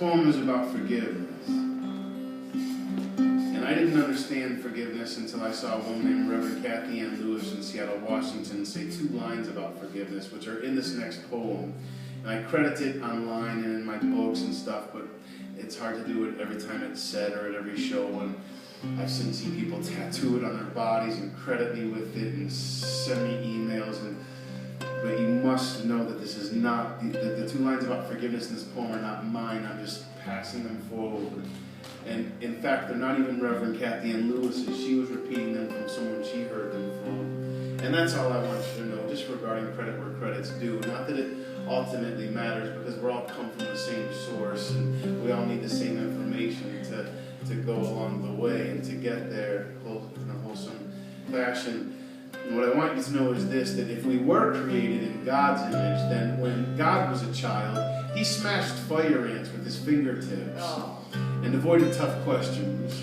poem is about forgiveness. And I didn't understand forgiveness until I saw a woman named Reverend Kathy Ann Lewis in Seattle, Washington say 2 lines about forgiveness, which are in this next poem. And I credit it online and in my books and stuff, but it's hard to do it every time it's said or at every show. And I've seen people tattoo it on their bodies and credit me with it and send me emails. But you must know that this is not, the 2 lines about forgiveness in this poem are not mine. I'm just passing them forward. And in fact, they're not even Reverend Kathy Ann Lewis's. She was repeating them from someone she heard them from. And that's all I want you to know, just regarding credit where credit's due. Not that it ultimately matters, because we're all come from the same source, and we all need the same information to go along the way and to get there in a wholesome fashion. And what I want you to know is this, that if we were created in God's image, then when God was a child, he smashed fire ants with his fingertips and avoided tough questions.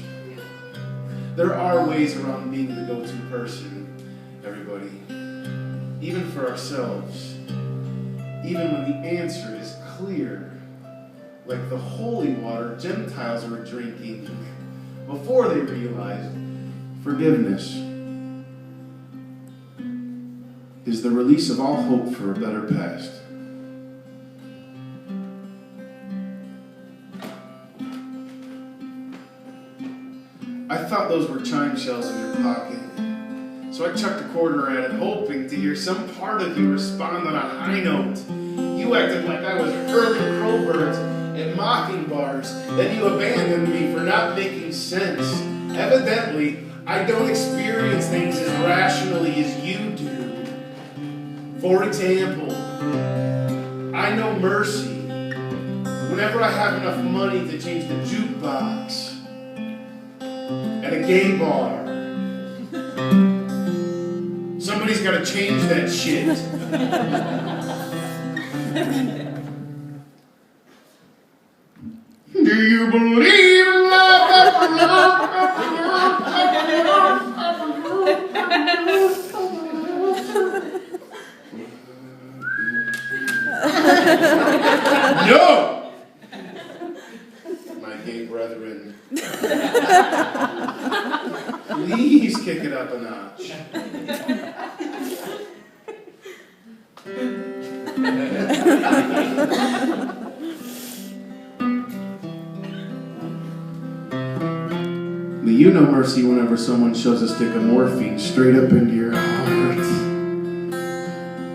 There are ways around being the go-to person, everybody, even for ourselves. Even when the answer is clear, like the holy water Gentiles were drinking before they realized forgiveness is the release of all hope for a better past. I thought those were chime shells in your pocket. So I chucked a quarter at it, hoping to hear some part of you respond on a high note. You acted like I was hurling Crowbirds and Mockingbars. Then you abandoned me for not making sense. Evidently, I don't experience things as rationally as you do. For example, I know mercy whenever I have enough money to change the jukebox at a gay bar. Somebody's got to change that shit. Do you believe in love? No! My gay brethren. Please kick it up a notch. But you know mercy whenever someone shoves a stick of morphine straight up into your heart.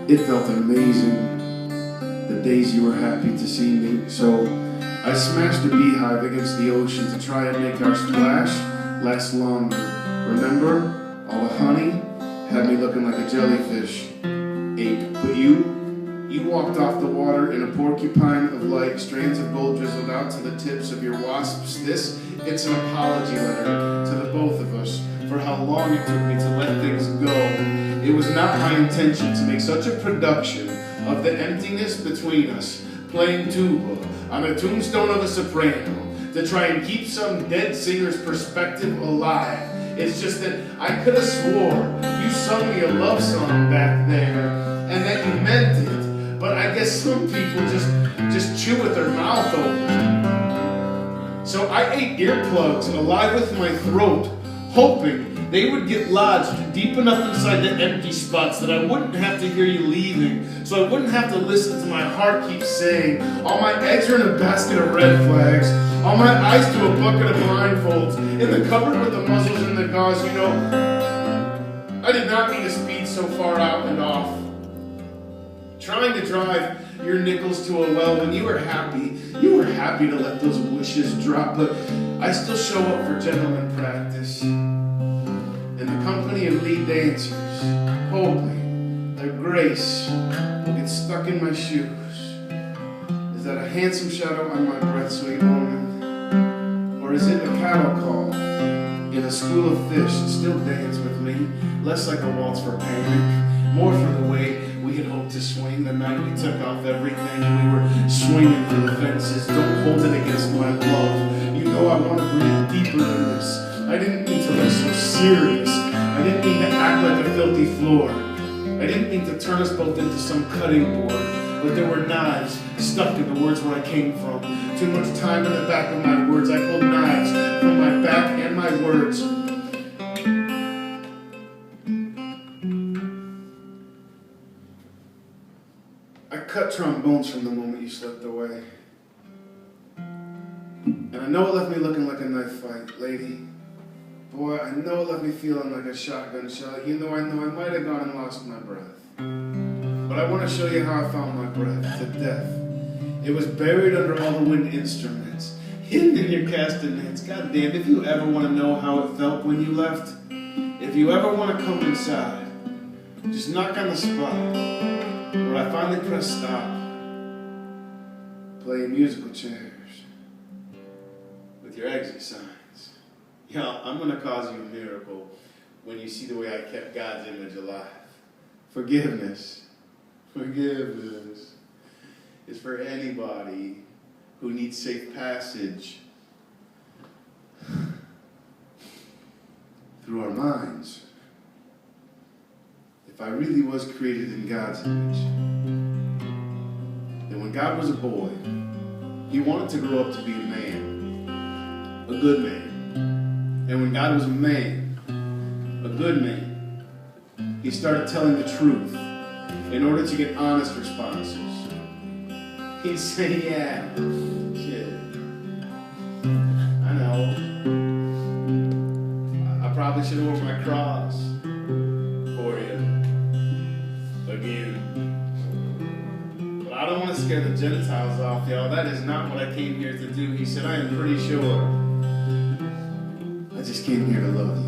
It felt amazing the days you were happy to see me. So I smashed a beehive against the ocean to try and make our splash last longer. Remember? All the honey had me looking like a jellyfish. Ape. But you walked off the water in a porcupine of light, strands of gold drizzled out to the tips of your wasps. It's an apology letter to the both of us for how long it took me to let things go. It was not my intention to make such a production of the emptiness between us, playing tuba on a tombstone of a soprano, to try and keep some dead singer's perspective alive. It's just that I could have swore you sung me a love song back there, and that you meant it. But I guess some people just chew with their mouth open. So I ate earplugs alive with my throat, hoping they would get lodged deep enough inside the empty spots that I wouldn't have to hear you leaving, so I wouldn't have to listen to my heart keep saying, all my eggs are in a basket of red flags, all my eyes to a bucket of blindfolds, in the cupboard with the muzzles and the gauze. You know, I did not mean to speed so far out and off. Trying to drive your nickels to a well when you were happy to let those wishes drop, but I still show up for gentleman practice in the company of lead dancers, hoping their grace will get stuck in my shoes. Is that a handsome shadow on my breath, sweet woman? Or is it a cattle call in a school of fish? Still dance with me, less like a waltz for panic, more for the way we had hoped to swing the night we took off everything. We were swinging for the fences. Don't hold it against my love. You know I want to breathe deeper than this. I didn't mean to look so serious. I didn't mean to act like a filthy floor. I didn't mean to turn us both into some cutting board, but there were knives stuck in the words where I came from. Too much time in the back of my words. I pulled knives from my back and my words. I cut trombones from the moment you slipped away. And I know it left me looking like a knife fight, lady. Boy, I know it left me feeling like a shotgun shot. You know I might have gone and lost my breath. But I want to show you how I found my breath to death. It was buried under all the wind instruments, hidden in your castanets. God damn, if you ever want to know how it felt when you left, if you ever want to come inside, just knock on the spot where I finally press stop. Play musical chairs with your exit signs. Yeah, I'm going to cause you a miracle when you see the way I kept God's image alive. Forgiveness is for anybody who needs safe passage through our minds. If I really was created in God's image, then when God was a boy, he wanted to grow up to be a man, a good man. And when God was a man, a good man, he started telling the truth in order to get honest responses. He'd say, yeah, shit, I know. I probably should have worn my cross for you again. But I don't want to scare the Gentiles off, y'all. That is not what I came here to do. He said, I am pretty sure I just came here to love you.